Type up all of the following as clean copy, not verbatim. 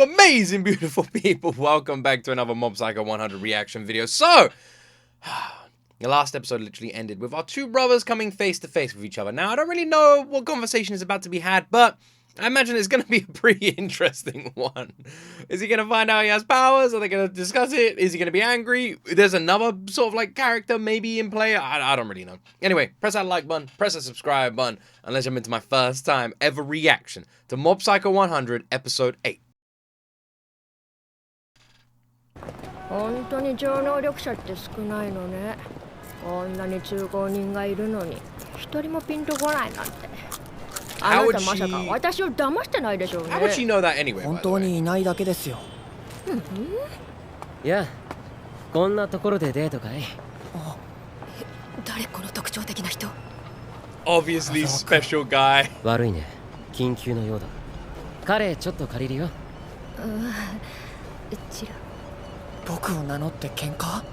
you amazing, beautiful people. Welcome back to another Mob Psycho 100 reaction video. So, the last episode literally ended with our two brothers coming face to face with each other. Now, I don't really know what conversation is about to be had, but I imagine it's going to be a pretty interesting one. Is he going to find out he has powers? Are they going to discuss it? Is he going to be angry? There's another sort of like character maybe in play. I don't really know. Anyway, press that like button, press that subscribe button, and let's jump into my first time ever reaction to Mob Psycho 100 episode 8. 本当に超能力者って少ないのね。こんなに通行人がいるのに一人もピンとこないなんて。あなたまさか私を騙してないでしょうね。How would she know that anyway? 本当にいないだけですよ。いや、こんなところでデートかい？誰この特徴的な人？ Obviously special guy. 悪いね、緊急のようだ。彼ちょっと借りるよ。うちら。僕を名乗って喧嘩？あ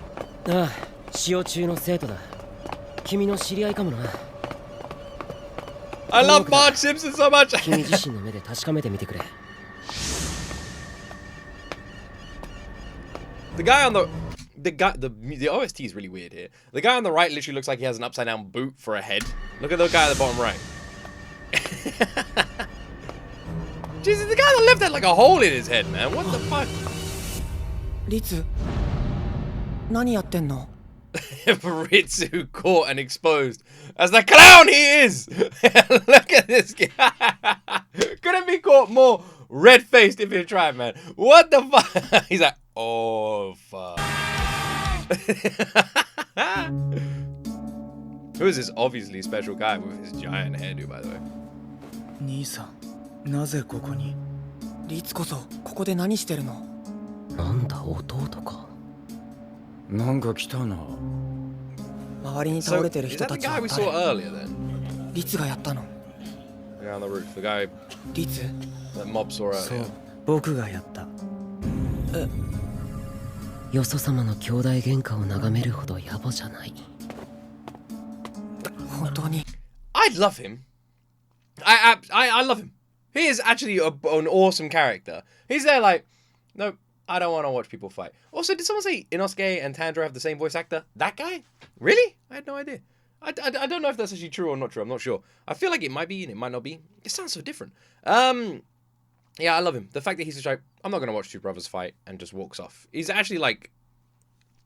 あ、使用中の生徒だ。君の知り合いかもな。I love Marge Simpson so much. 君自身の目で確かめてみてくれ。The guy on the OST is really weird here. The guy on the right literally looks like he has an upside down boot for a head. Look at the guy at the bottom right. Jesus, the guy on the left had like a hole in his head, man. What the fuck? リツ、何やってんの？ Ritsu caught and exposed as the clown he is. Look at this guy. Couldn't be caught more red-faced if he tried, man. What the fuck? He's like, oh fuck. Who is this obviously special guy with his giant hairdo, by the way? 兄さん、なぜここに？リツこそここで何してるの？なんだ、弟か。なんか来たな。周りに倒れてる人たちは誰？リツがやったの？ The guy on the roof, the guy リツ？ that Mob saw そう earlier. 僕がやった。よそ様の兄弟喧嘩を眺めるほど野暮じゃない。本当に？ I love him. I love him. He is actually an awesome character. He's there like, no, I don't want to watch people fight. Also, did someone say Inosuke and Tanjiro have the same voice actor? That guy? Really? I had no idea. I don't know if that's actually true or not true. I'm not sure. I feel like it might be and it might not be. It sounds so different. Yeah, I love him. The fact that he's just like, I'm not going to watch two brothers fight and just walks off. He's actually like,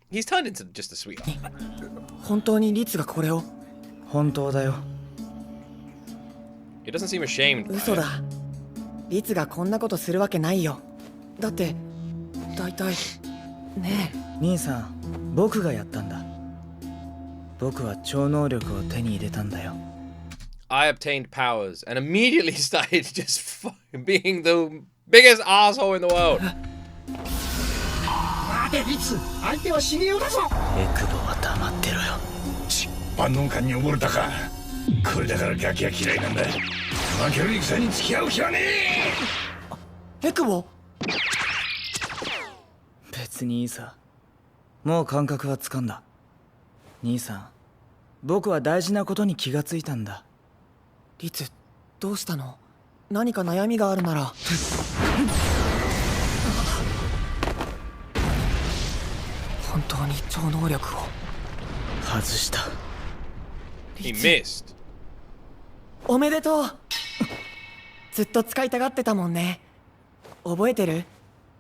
he's turned into just a sweetheart. 本当にリツがこれを？本当だよ。He doesn't seem ashamed. 嘘だ。リツがこんなことするわけないよ。だって、大体ねえ。兄さん、僕がやったんだ。僕は超能力を手に入れたんだよ。I obtained powers and immediately started just being the biggest asshole in the world. 待てリツ、相手は死にようだぞ。エクボは黙ってろよ。万能感に溺れたか。これだからガキが嫌いなんだ。負ける戦に付き合う気はねえ。エクボ？別にいいさ。もう感覚はつかんだ。兄さん、僕は大事なことに気がついたんだ。リツ、どうしたの？何か悩みがあるなら。本当に超能力を外した。He missed. おめでとう。ずっと使いたがってたもんね。覚えてる？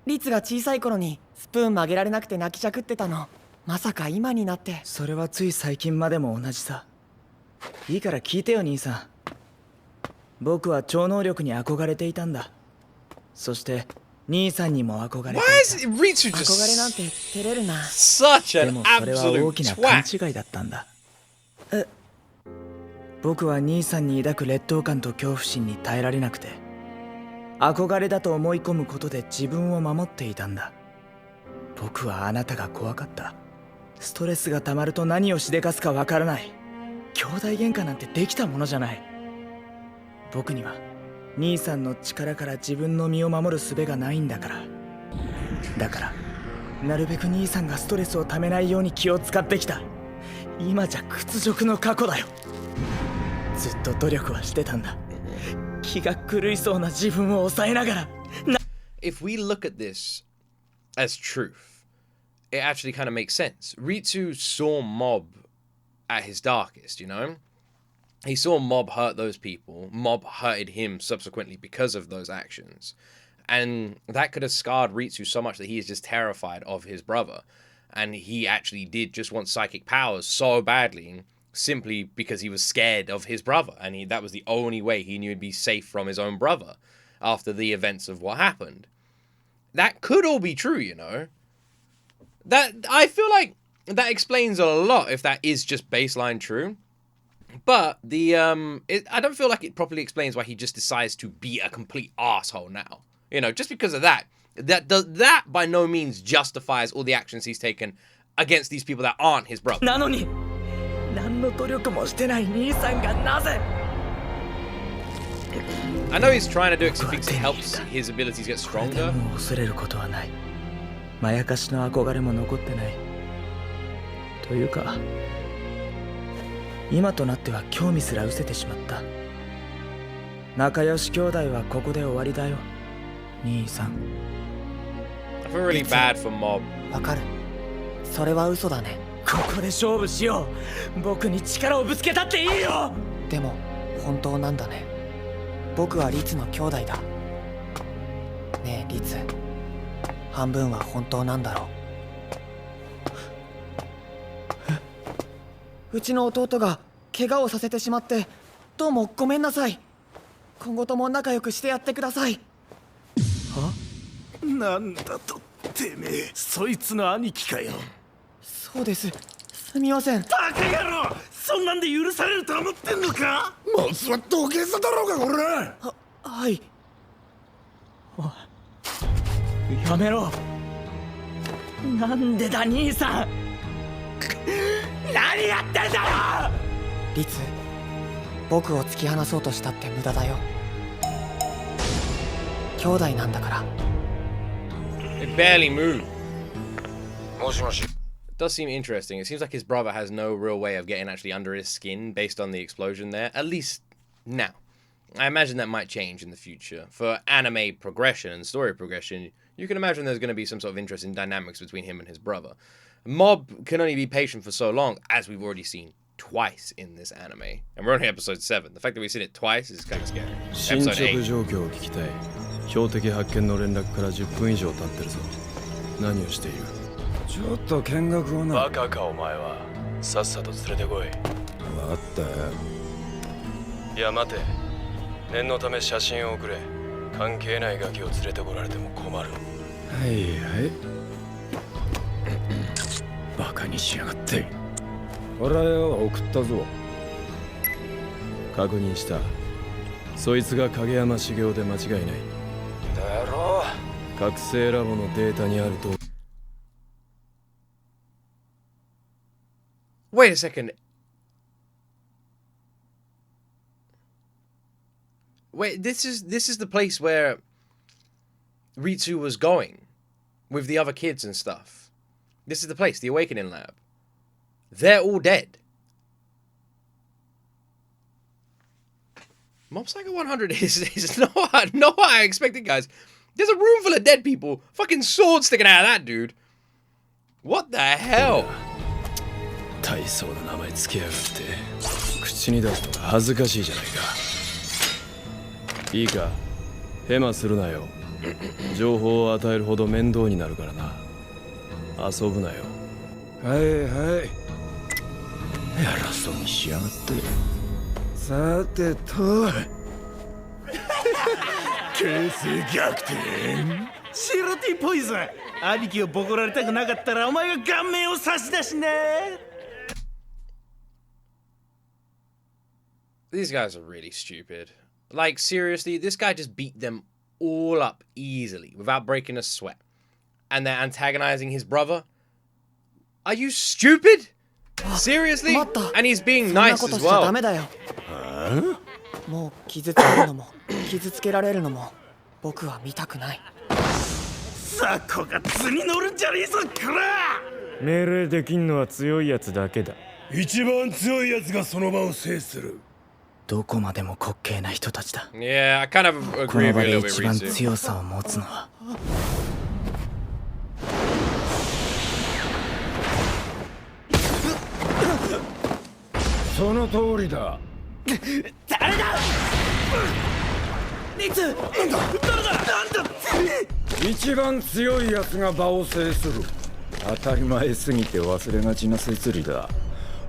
リツが小さい頃にスプーン曲げられなくて泣きじゃくってたの。まさか今になって。それはつい最近までも同じさ。いいから聞いてよ兄さん。僕は超能力に憧れていたんだ。そして兄さんにも憧れていた。Why is Ritsu 憧れなん just て照れるな。 such で an もそれは大 absolute きな勘 twat? 違いだったんだ。僕は兄さんに抱く劣等感と恐怖心に耐えられなくて、憧れだと思い込むことで自分を守っていたんだ。僕はあなたが怖かった。ストレスが溜まると何をしでかすかわからない。兄弟喧嘩なんてできたものじゃない。僕には兄さんの力から自分の身を守る術がないんだから。だからなるべく兄さんがストレスをためないように気を使ってきた。今じゃ屈辱の過去だよ。ずっと努力はしてたんだ。気が狂いそうな自分を抑えながら。if we look at this as truth, it actually kind of makes sense. Ritsu saw Mob at his darkest, you know? He saw Mob hurt those people. Mob hurted him subsequently because of those actions. And that could have scarred Ritsu so much that he is just terrified of his brother. And he actually did just want psychic powers so badly simply because he was scared of his brother. And that was the only way he knew he'd be safe from his own brother after the events of what happened. That could all be true, you know? That I feel like that explains a lot if that is just baseline true. But I don't feel like it properly explains why he just decides to be a complete asshole now. You know, just because of that. That by no means justifies all the actions he's taken against these people that aren't his brother. なのに何の努力もしてない兄さんがなぜ I know he's trying to do it because he thinks it helps his abilities get これで stronger. もう恐れることはないまやかしの憧れも残ってないというか今となっては興味すら失せてしまった仲良し兄弟はここで終わりだよ兄さん I feel really bad for Mob. わかるそれは嘘だねここで勝負しよう僕に力をぶつけたっていいよでも本当なんだね僕はリツの兄弟だねえリツ半分は本当なんだろううちの弟が怪我をさせてしまってどうもごめんなさい今後とも仲良くしてやってくださいなんだとてめえそいつの兄貴かよそうですすみませんバカ野郎そんなんで許されると思ってんのかまずは土下座だろうがこれはいやめろなんでだ兄さん何やってんだよリツ僕を突き放そうとしたって無駄だよ兄弟なんだから It barely moved. もしもし It does seem interesting. It seems like his brother has no real way of getting actually under his skin based on the explosion there. At least now. I imagine that might change in the future. For anime progression and story progression, you can imagine there's going to be some sort of interesting dynamics between him and his brother. Mob can only be patient for so long, as we've already seen twice in this anime. And we're only episode 7. The fact that we've seen it twice is kind of scary. 進 Episode 捗 8. 状況を聞きたい標的発見の連絡から10分以上経ってるぞ何をしているちょっと見学をなバカかお前はさっさと連れてこい分かったよいや待て念のため写真を送れ関係ないガキを連れてこられても困るはいはいバカにしやがって俺は送ったぞ確認したそいつが影山茂雄で間違いないだろう覚醒ラボのデータにあると Wait a second. Wait, this is the place where Ritsu was going with the other kids and stuff. This is the place, the Awakening Lab. They're all dead. Mob Psycho 100 is not what I expected, guys. There's a room full of dead people. Fucking sword sticking out of that dude. What the hell? 大層な名前つけやがって口に出すのが恥ずかしいじゃないかいいかヘマするなよ情報を与えるほど面倒になるからな遊ぶなよはいはい偉そうにしやがってさてと形勢逆転シルティポイズン兄貴をボコられたくなかったらお前が顔面を差し出しね These guys are really stupid. Like, seriously, this guy just beat them all up easily without breaking a sweat. And they're antagonizing his brother? Are you stupid? Seriously? And he's being nice as well. もう傷つけるのも傷つけられるのも僕は見たくないザコが図に乗るんじゃねえぞこら命令できんのは強いやつだけだ一番強いやつがその場を制するどこまでも滑稽な人たちだ Yeah, I kind of こ agree の with 場 you a で little 一 bit, 番 Ritsu. 強さを持つのはその通りだ。誰だ。リツ、誰だ。なんだ。一番強いやつが場を制する。当たり前すぎて忘れがちな摂理だ。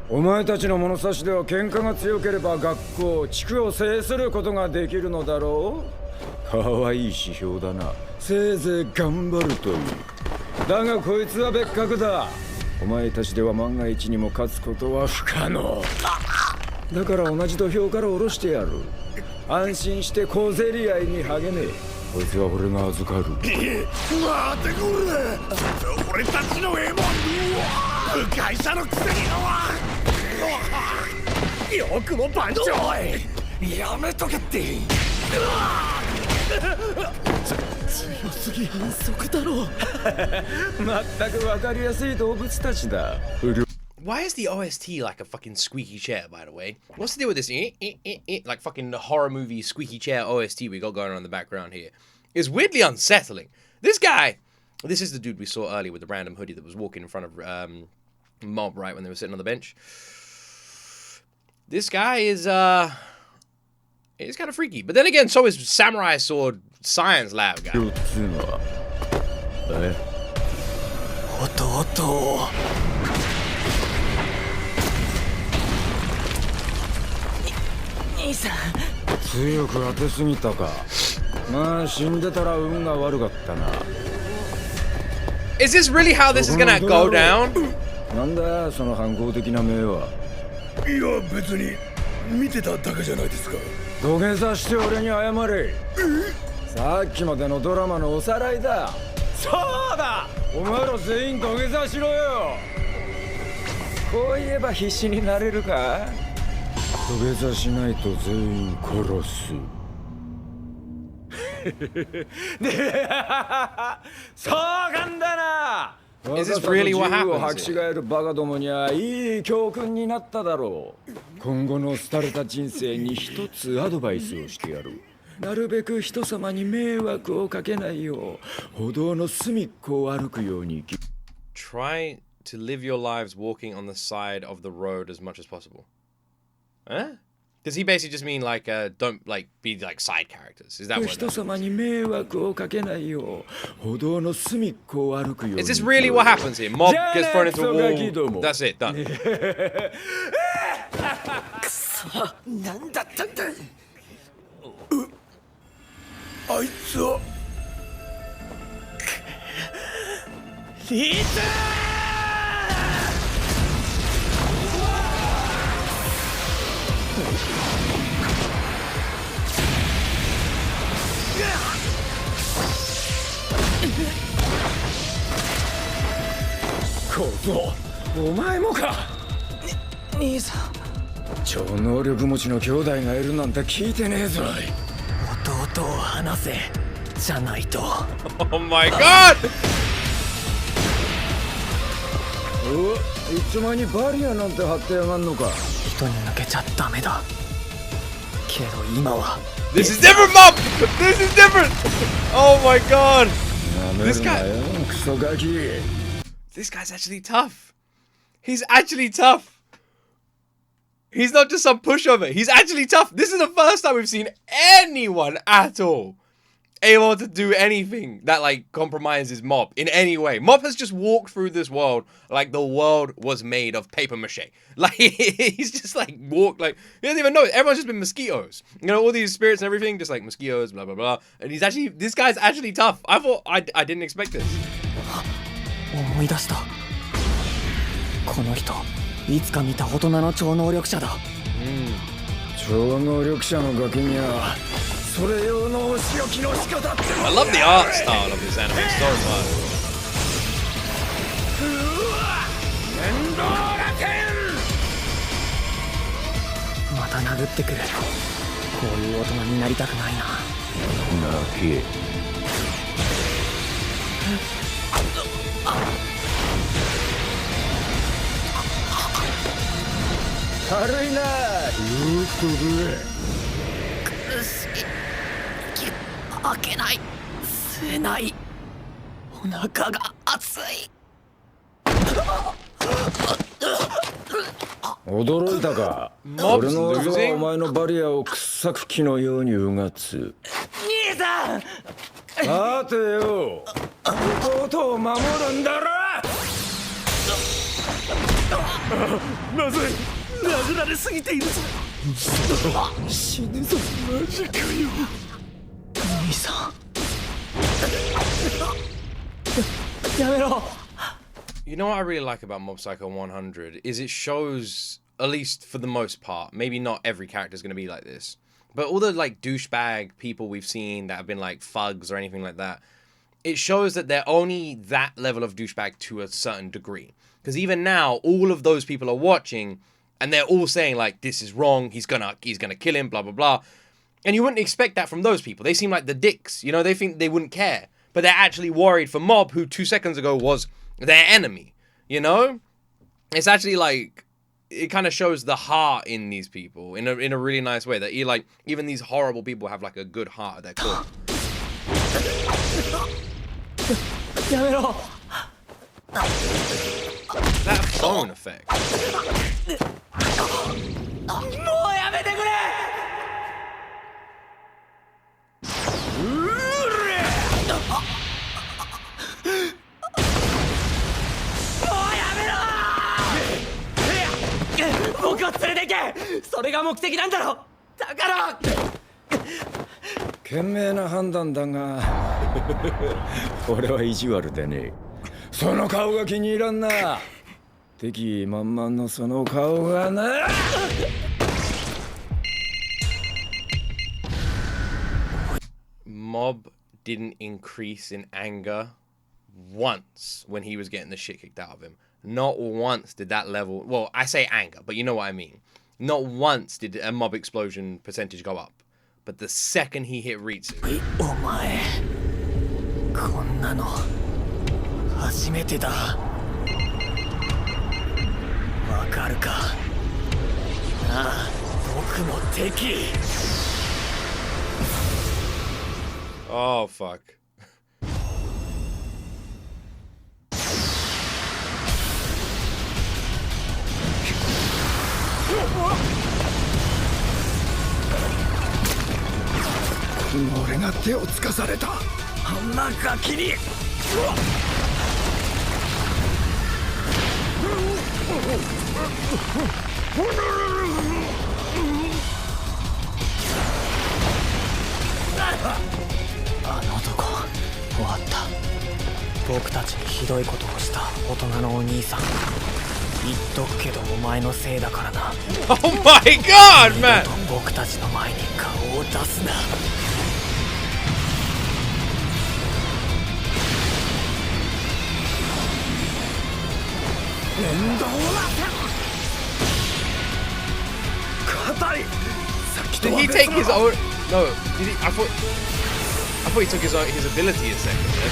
お前たちの物差しでは喧嘩が強ければ学校、地区を制することができるのだろう。かわいい指標だな。せいぜい頑張るといい。だがこいつは別格だ。お前たちでは万が一にも勝つことは不可能だから同じ土俵から下ろしてやる。安心して小競り合いに励め。こいつは俺が預かる。待ってくれ。俺たちの獲物部外者のくせによくも番長やめとけって。強すぎ反則だろう。まったく分かりやすい動物たちだ。Why is the OST like a fucking squeaky chair, by the way? What's the deal with this like fucking horror movie squeaky chair OST we got going on in the background here? It's weirdly unsettling. This guy, this is the dude we saw earlier with the random hoodie that was walking in front of Mob, right, when they were sitting on the bench. This guy is he's kind of freaky. But then again, so is Samurai Sword Science Lab guy.強く当てすぎたか。まあ死んでたら運が悪かったな。 Is this really how this is gonna go down? なんだその反抗的な目は。いや別に見てただけじゃないですか。土下座して俺に謝れ。さっきまでのドラマのおさらいだ。そうだ、お前ら全員土下座しろよ。こう言えば必死になれるか。土下座しないと全員殺す。そうかんだな。 Is this really what happens? 履き違えるバカどもにはいい教訓になっただろう。今後の廃れた人生に一つアドバイスをしてやる。なるべく人様に迷惑をかけないよう歩道の隅っこを歩くように。 Try to live your lives walking on the side of the road as much as possible. Huh? Does he basically just mean like don't like be like side characters? Is that what that means? Is this really what happens here? Mob gets thrown into a wall. That's it, done. なんだったんだ。あいつはリーザ小僧、お前もか。兄さん、超能力持ちの兄弟がいるなんて聞いてねえぞ。弟を離せじゃないと。Oh my god! お、いつまにバリアなんて張ってやがんのか。人に抜けちゃダメだ。けど今は。This is different, Mob! This is different! Oh my god! This guy. This guy's actually tough. He's actually tough. He's not just some pushover. He's actually tough. This is the first time we've seen anyone at all able to do anything that like compromises Mob in any way. Mob has just walked through this world like the world was made of paper mache. Like he's just like walked like he doesn't even know it. Everyone's just been mosquitoes. You know, all these spirits and everything, just like mosquitoes, blah blah blah. And this guy's actually tough. I thought I didn't expect this. 思い出した。この人、いつか見た大人の超能力者だ。超能力者のガキにはそれ用のお仕置きの仕方って。I love the art style of this anime so much. 面倒な剣。また殴ってくる。こういう大人になりたくないな。泣け。軽いな。よく飛ぶ。苦しい。息開けない。吸えない。お腹が熱い。驚いたか。 Mob's 俺の技は losing? お前のバリアを掘削機のようにうがつ。兄さん。さてよ、弟を守るんだろ。まずい、殴られすぎているぞ。死ぬぞ、マジかよ。兄さん、やめろ。 You know what I really like about Mob Psycho 100 is it shows, at least for the most part, maybe not every character is going to be like this, but all the like douchebag people we've seen that have been like thugs or anything like that, it shows that they're only that level of douchebag to a certain degree. Because even now, all of those people are watching and they're all saying like, this is wrong, he's gonna kill him, blah, blah, blah. And you wouldn't expect that from those people. They seem like the dicks, you know, they think they wouldn't care. But they're actually worried for Mob, who 2 seconds ago was their enemy, you know? It's actually like, it kind of shows the heart in these people in a really nice way, that you like, even these horrible people have like a good heart at their core. やめろ。 That phone effect. もうやめてくれ。僕を連れて行け。それが目的なんだろ。だから。賢明な判断だが俺は意地悪でね。その顔が気に入らんな。敵意満々のその顔がな。Mob didn't increase in anger once when he was getting the shit kicked out of him. Not once did that level... Well, I say anger, but you know what I mean. Not once did a mob explosion percentage go up. But the second he hit Ritsu... お前、こんなの初めてだ。わかるか。なあ、僕の敵。 Oh, fuck. 俺が手をつかされた。あんなガキに。あの男、終わった。僕たちにひどいことをした大人のお兄さん。言っとくけどお前のせいだからな。Oh my god, man! 僕たちの前に顔を出すな。面倒な。硬い。 Did he take his own... No, did he... I thought he took his ability a second then.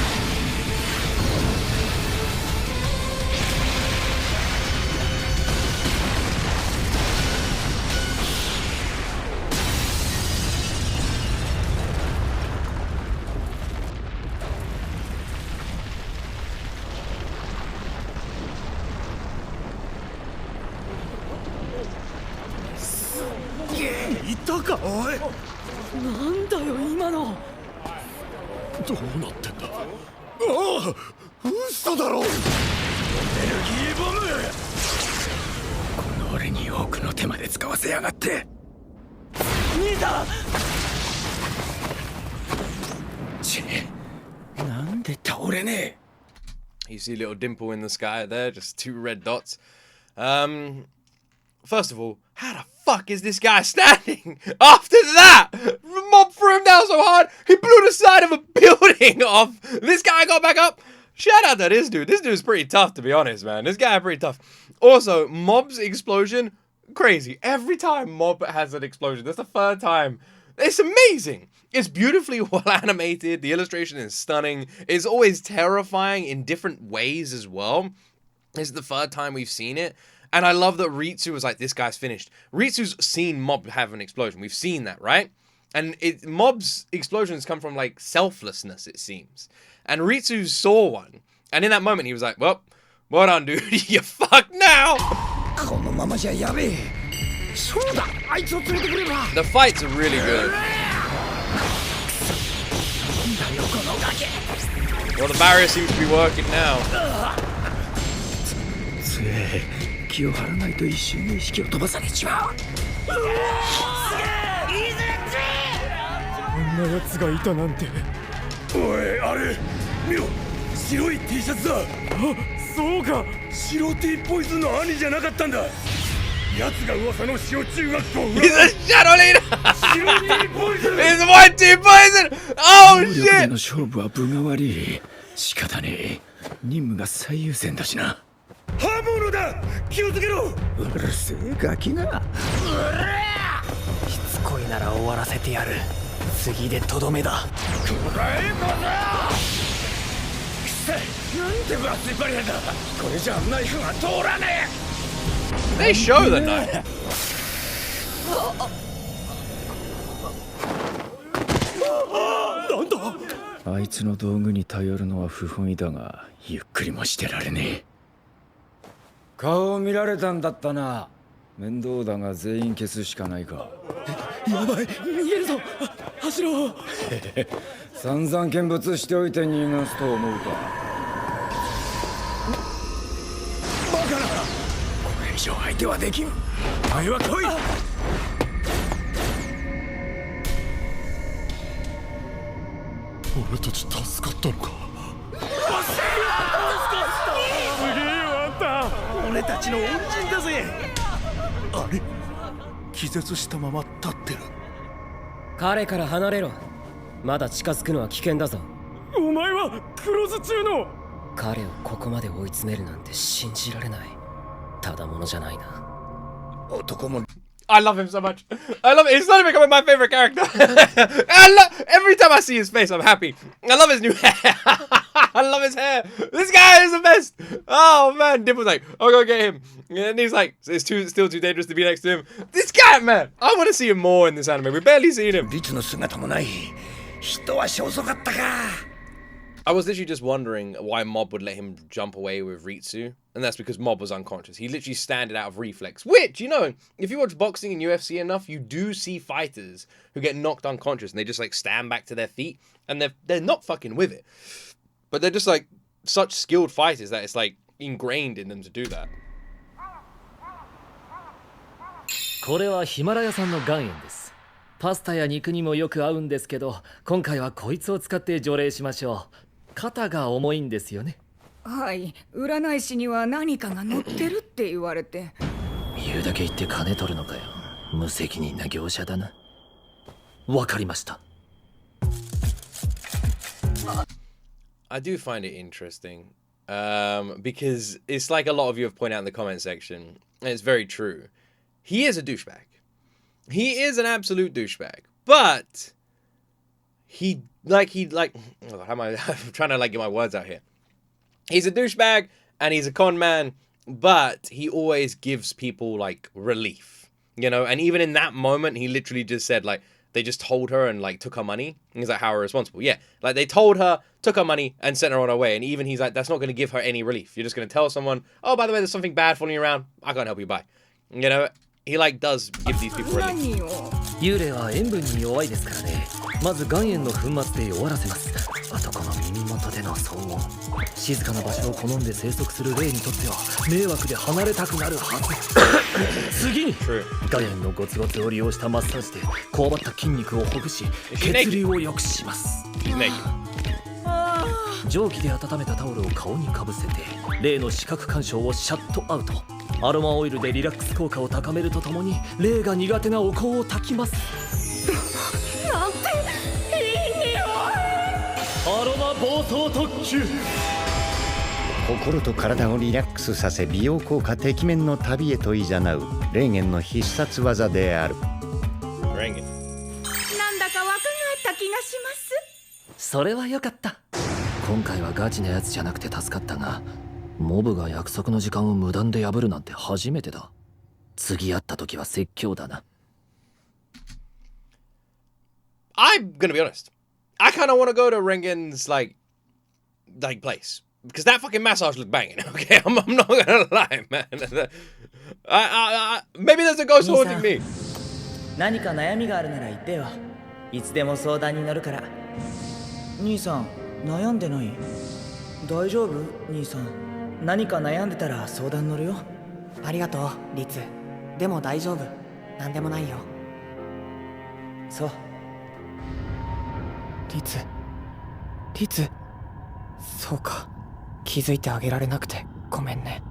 You see a little dimple in the sky there, just 2 red dots. First of all, how the fuck is this guy standing? After that, Mob threw him down so hard, he blew the side of a building off. This guy got back up. Shout out to this dude. This dude's pretty tough, to be honest, man. This guy pretty tough. Also, Mob's explosion, crazy. Every time Mob has an explosion, that's the 3rd time. It's amazing. It's beautifully well animated. The illustration is stunning. It's always terrifying in different ways as well. This is the 3rd time we've seen it. And I love that Ritsu was like, this guy's finished. Ritsu's seen Mob have an explosion. We've seen that, right? And Mob's explosions come from like selflessness, it seems. And Ritsu saw one. And in that moment, he was like, well done, dude. You're fucked now. このままじゃやべえ。そうだ、あいつを連れてくれば。 The fights are really good. Well, the barrier seems to be working now. つえ、気を張らないと一瞬で意識を飛ばされちまう。こんな奴がいたなんて。おい、あれ見ろ、白い T シャツだ。あ、そうか、白 T ポイズンの兄じゃなかったんだ。奴が噂の小中学校。 He's a shadow leader. 白 T ポイズン。 He's white team poison. Oh 能力で shit. の勝負は分が悪い。仕方ねえ、任務が最優先だしな。刃物だ、気をつけろ。うるせえガキが。しつこいなら終わらせてやる。次でとどめだ。なんて分厚いバリアだ。これじゃナイフが通らね They show the knife. え。あいつの道具に頼るのは不本意だが、ゆっくりもしてられねえ。顔を見られたんだったな。面倒だが全員消すしかないか。やばい、逃げるぞ。走ろう。散々見物しておいて逃がすと思うか。バカな、これ以上相手はできん。お前は来い。俺たち助かったのか。すげえよ、あんた。俺たちの恩人だぜ。あれ、気絶したまま立ってる。彼から離れろ。まだ近づくのは危険だぞ。お前は黒酢中の。彼をここまで追い詰めるなんて信じられない。ただものじゃないな。男も I love him so much. I love it. He's starting becoming my favorite character. Every time I see his face, I'm happy. I love his new hair. I love his hair. This guy is the best. Oh man, Dimple's like, I'll go get him. And he's like, it's still too dangerous to be next to him. This guy, man, I want to see him more in this anime. We've barely seen him. リツの姿もない。人は遅かったか。 I was literally just wondering why Mob would let him jump away with Ritsu. And that's because Mob was unconscious. He literally standed out of reflex. Which, you know, if you watch boxing and UFC enough, you do see fighters who get knocked unconscious and they just like stand back to their feet. And they're not fucking with it. But they're just like such skilled fighters that it's like ingrained in them to do that. これはヒマラヤ産の岩塩です。パスタや肉にもよく合うんですけど、今回はこいつを使って除霊しましょう。肩が重いんですよね。はい、占い師には何かが乗ってるって言われて。言うだけ言って金取るのかよ。無責任な業者だな。わかりました。I do find it interesting. Because it's like a lot of you have pointed out in the comment section, and it's very true. He is a douchebag. He is an absolute douchebag. But he oh, I'm trying to like get my words out here. He's a douchebag and he's a con man, but he always gives people like relief, you know? And even in that moment, he literally just said like, they just told her and like took her money. And he's like, how irresponsible. Yeah, like they told her, took her money and sent her on her way. And even he's like, that's not going to give her any relief. You're just going to tell someone, oh, by the way, there's something bad following you around. I can't help you, bye. You know, he like does give these people relief. 幽霊は塩分に弱いですからね。まず岩塩の粉末で弱らせます。あとこの耳元での騒音。静かな場所を好んで生息する霊にとっては迷惑で離れたくなるはず。次に岩塩のゴツゴツを利用したマッサージでこわばった筋肉をほぐし血流を良くします。蒸気で温めたタオルを顔にかぶせて霊の視覚干渉をシャットアウト。アロマオイルでリラックス効果を高めるとともに霊が苦手なお香を焚きます。なんていい匂い。アロマ暴走特急。心と体をリラックスさせ美容効果てきめんの旅へと誘うレーゲンの必殺技である。なんだか若返った気がします。それはよかった。今回はガチなやつじゃなくて助かったが、モブが約束の時間を無断で破るなんて初めてだ。次会った時は説教だな。I'm gonna be honest. I kind of want to go to Reigen's like place. because that fucking massage looked banging. Okay, I'm not gonna lie, man. Maybe there's a ghost haunting me. 何か悩みがあるなら言ってよ。いつでも相談に乗るから。兄さん、悩んでない？大丈夫？兄さん。何か悩んでたら相談乗るよ。ありがとう、リツ。でも大丈夫。なんでもないよ。そう。リツ。そうか。気づいてあげられなくてごめんね。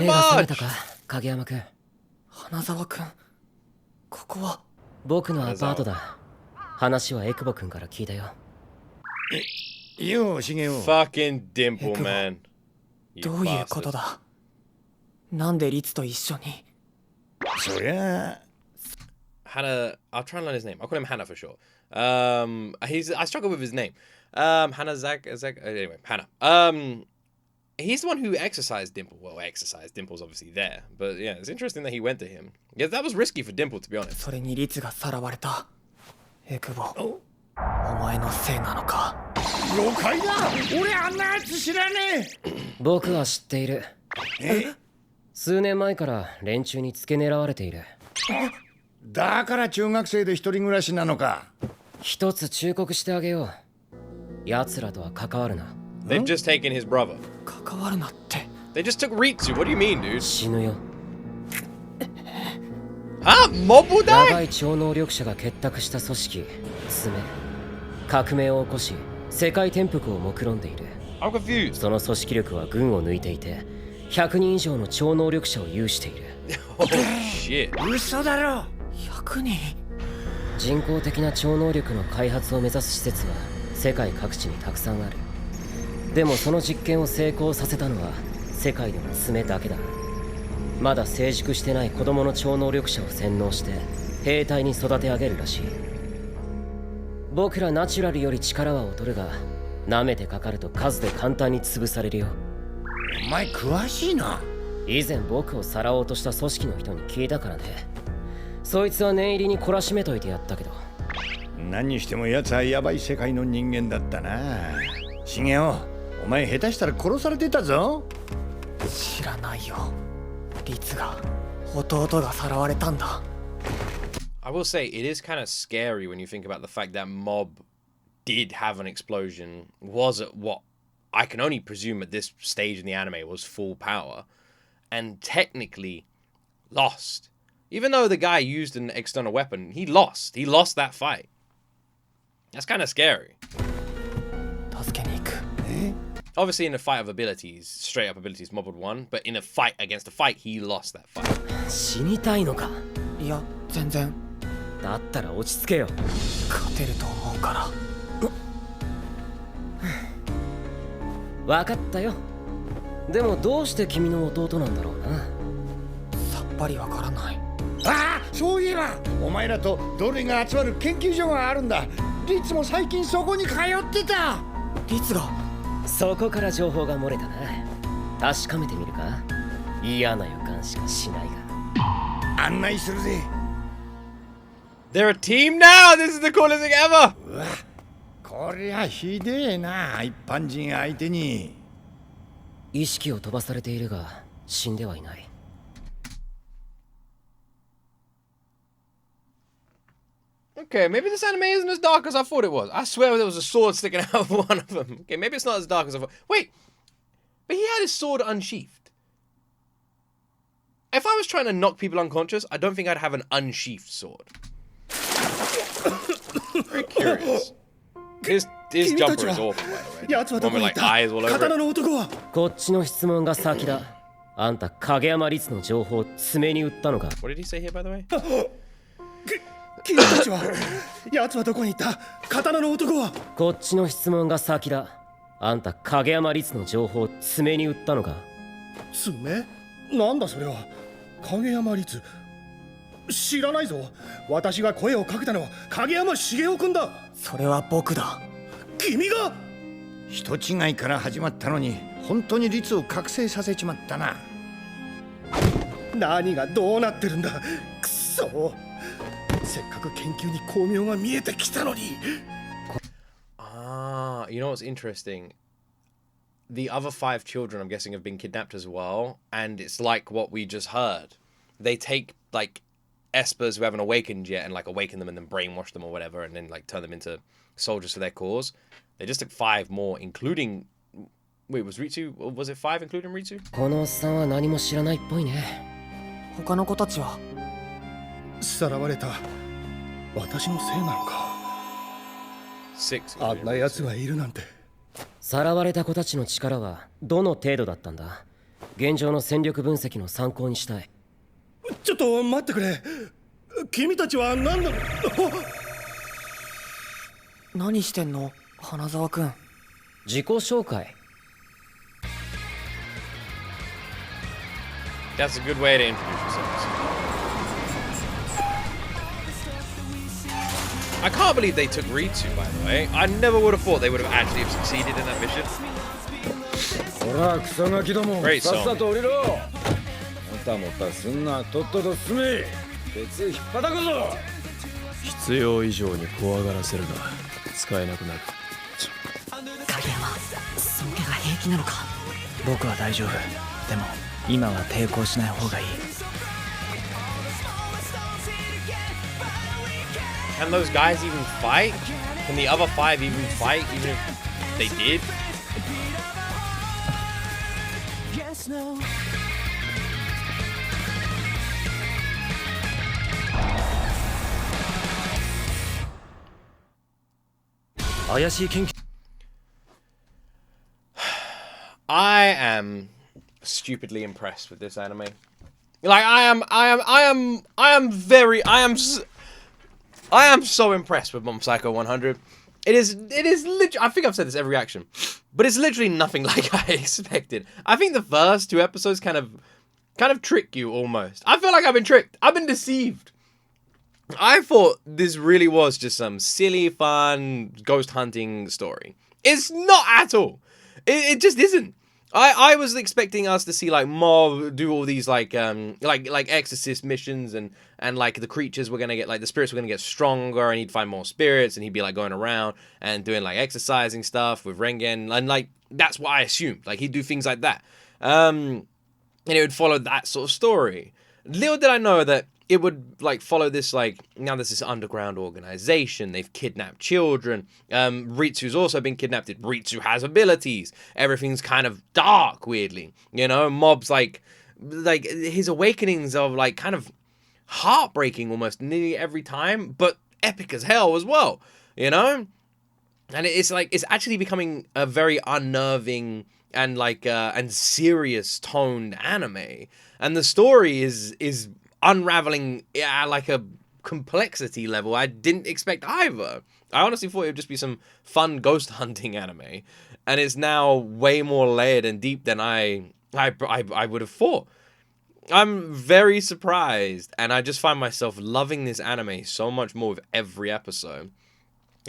目が覚めたか、影山くん。花沢くん、ここは僕のアパートだ。話はエクボくんから聞いたよ。よう、シゲオ。Fucking Dimple, man. どういうことだ？なんでリツと一緒に？そりゃHannah, I'll try and learn his name. I'll call him Hannah for sure. I struggle with his name. Hannah anyway, Hannah. He's the one who exercised Dimple. Well, exercised. Dimple's obviously there. But yeah, it's interesting that he went to him. Yeah, that was risky for Dimple, to be honest. それにリツがさらわれた。エクボ、お前のせいなのか？了解だ。俺あんなやつ知らねえ。僕は知っている。数年前から連中に付け狙われている。だから中学生で一人暮らしなのか。一つ忠告してあげよう。奴らとは関わるな。They've just taken his brother. 関わるなって。They just took Ritsu. What do you mean, dude? 死ぬよ。Mobu died? 長い超能力者が結託した組織、爪。革命を起こし、世界転覆を目論んでいる。I'm confused. その組織力は群を抜いていて、100人以上の超能力者を有している。Oh shit. 嘘だろ。100人。人工的な超能力の開発を目指す施設は世界各地にたくさんある。でもその実験を成功させたのは世界でも爪だけだ。まだ成熟してない子供の超能力者を洗脳して兵隊に育て上げるらしい。僕らナチュラルより力は劣るが、舐めてかかると数で簡単に潰されるよ。お前詳しいな。以前僕をさらおうとした組織の人に聞いたからね。そいつは念入りに懲らしめといてやったけど。何にしても奴はヤバい世界の人間だったな。シゲオ、お前下手したら殺されてたぞ。知らないよ。リツが、弟がさらわれたんだ。I will say, it is kind of scary when you think about the fact that Mob did have an explosion, was at what I can only presume at this stage in the anime was full power, and technically lost. Even though the guy used an external weapon, he lost. He lost that fight. That's kind of scary. 助けに行く。Obviously, in a fight of abilities, straight up abilities, Mob would won. But in a fight against a fight, he lost that fight. 死にたいのか？いや、全然。だったら落ち着けよ。勝てると思うから。分かったよ。でもどうして君の弟なんだろうな。さっぱりわからない。ああ、そういえばお前らと奴隷が集まる研究所があるんだ。リツも最近そこに通ってた。リツが？そこから情報が漏れたな。確かめてみるか？嫌な予感しかしないが。案内するぜ。They're a team now! This is the coolest thing ever! うわ、こりゃひでえな、一般人相手に。意識を飛ばされているが死んではいない。Okay, maybe this anime isn't as dark as I thought it was. I swear there was a sword sticking out of one of them. Okay, maybe it's not as dark as I thought. Wait, but he had his sword unsheathed. If I was trying to knock people unconscious, I don't think I'd have an unsheathed sword. Very curious. His jumper is awful, by the way. One with like eyes all over it. こっちの質問が先だ。あんた影山律の情報を爪に売ったのか？ What did he say here, by the way? 君たちは、奴はどこに行った？刀の男は？こっちの質問が先だ。あんた影山律の情報を爪に売ったのか？爪？なんだそれは。影山律。知らないぞ。私が声をかけたのは影山茂雄君だ。それは僕だ。君が？人違いから始まったのに本当に律を覚醒させちまったな。何がどうなってるんだ。くそ。せっかく研究に巧妙が見えてきたのに。You know what's interesting? The other 5 children, I'm guessing, have been kidnapped as well, and it's like what we just heard. They take like espers who haven't awakened yet and like awaken them and then brainwash them or whatever, and then like turn them into soldiers for their cause. They just took 5 more, including. Wait, was Ritsu? Was it 5 including Ritsu? このおっさんは何も知らないっぽいね。他の子たちはさらわれた私のせいなのか。6. あんな奴がいるなんて。さらわれた子たちの力はどの程度だったんだ。現状の戦力分析の参考にしたい。ちょっと待ってくれ。君たちは何なの。何してんの花沢くん。自己紹介。That's a good way to introduce yourselves. I can't believe they took Ritsu, by the way. I never would have thought they would have actually succeeded in that mission. Great song. もたもたすんな、とっとと進め。鉄引っ張たくぞ。必要以上に怖がらせるな。使えなくなる。影山、その怪我平気なのか。僕は大丈夫。でも今は抵抗しない方がいい。Can those guys even fight? Can the other 5 even fight, even if they did? I am stupidly impressed with this anime. Like I am so impressed with Mob Psycho 100. It is literally, I think I've said this every reaction, but it's literally nothing like I expected. I think the first 2 episodes kind of trick you almost. I feel like I've been tricked. I've been deceived. I thought this really was just some silly, fun ghost hunting story. It's not at all. It just isn't. I was expecting us to see like Mob do all these like exorcist missions and like the creatures were gonna get like the spirits were gonna get stronger and he'd find more spirits and he'd be like going around and doing like exercising stuff with Reigen and like that's what I assumed. Like he'd do things like that. And it would follow that sort of story. Little did I know that it would like follow this like now there's this underground organization. They've kidnapped children. Ritsu's also been kidnapped. Ritsu has abilities. Everything's kind of dark, weirdly. You know, Mob's like his awakenings are like kind of heartbreaking almost nearly every time, but epic as hell as well. You know, and it's like it's actually becoming a very unnerving and like and serious toned anime, and the story is unraveling like a complexity level I didn't expect either. I honestly thought it would just be some fun ghost hunting anime, and it's now way more layered and deep than I would have thought. I'm very surprised, and I just find myself loving this anime so much more with every episode.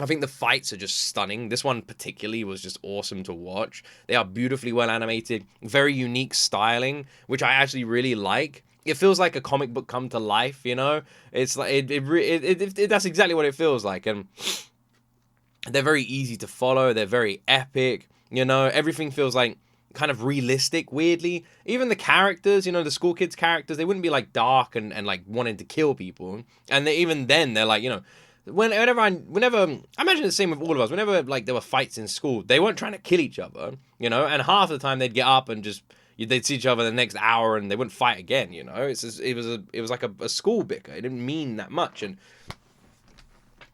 I think the fights are just stunning. This one particularly was just awesome to watch. They are beautifully well animated, very unique styling, which I actually really like. It feels like a comic book come to life, you know? It's like that's exactly what it feels like. And they're very easy to follow. They're very epic, you know? Everything feels like kind of realistic, weirdly. Even the characters, you know, the school kids characters, they wouldn't be like dark and like wanting to kill people. And even then, they're like, you know, whenever I imagine the same with all of us. Whenever like there were fights in school, they weren't trying to kill each other, you know? And half the time they'd get up and just they'd see each other the next hour and they wouldn't fight again, you know? It was like a school bicker. It didn't mean that much. And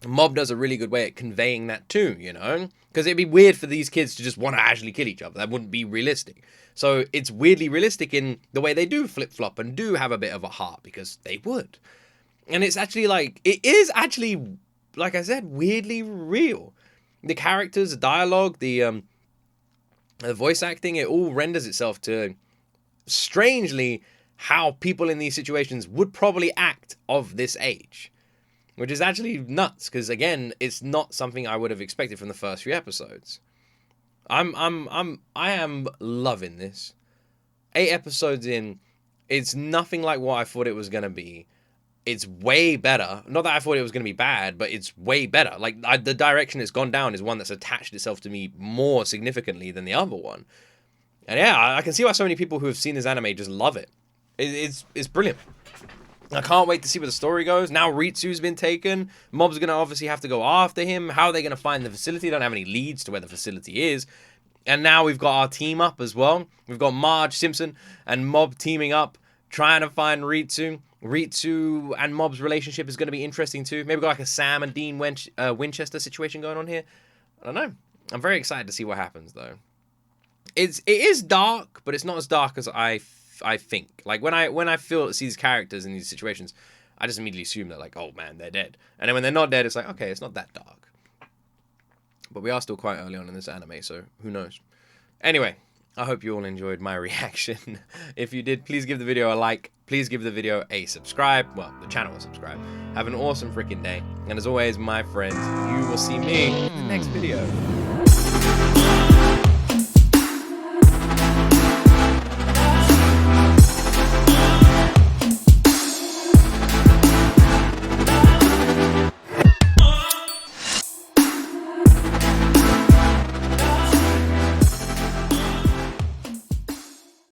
Mob does a really good way at conveying that too, you know? Because it'd be weird for these kids to just want to actually kill each other. That wouldn't be realistic. So it's weirdly realistic in the way they do flip-flop and do have a bit of a heart, because they would. And it's actually like, it is actually, like I said, weirdly real. The characters, the dialogue, the voice acting, it all renders itself to, strangely, how people in these situations would probably act of this age. Which is actually nuts, because again, it's not something I would have expected from the first few episodes. I am loving this. 8 episodes in, it's nothing like what I thought it was going to be. it's way better. Not that I thought it was going to be bad, but it's way better. Like, the direction it's gone down is one that's attached itself to me more significantly than the other one. And yeah, I can see why so many people who have seen this anime just love it. It's brilliant. I can't wait to see where the story goes. Now Ritsu's been taken. Mob's going to obviously have to go after him. How are they going to find the facility? They don't have any leads to where the facility is. And now we've got our team up as well. We've got Marge Simpson and Mob teaming up, trying to find Ritsu. Ritsu and Mob's relationship is going to be interesting too. Maybe got like a Sam and Dean Winchester situation going on here. I don't know. I'm very excited to see what happens though. It is dark, but it's not as dark as I think. Like when I see these characters in these situations, I just immediately assume that like, oh man, they're dead. And then when they're not dead, it's like, okay, it's not that dark. But we are still quite early on in this anime, so who knows. Anyway, I hope you all enjoyed my reaction. If you did, please give the video a like. Please give the video a subscribe. Well, the channel a subscribe. Have an awesome freaking day. And as always, my friends, you will see me in the next video.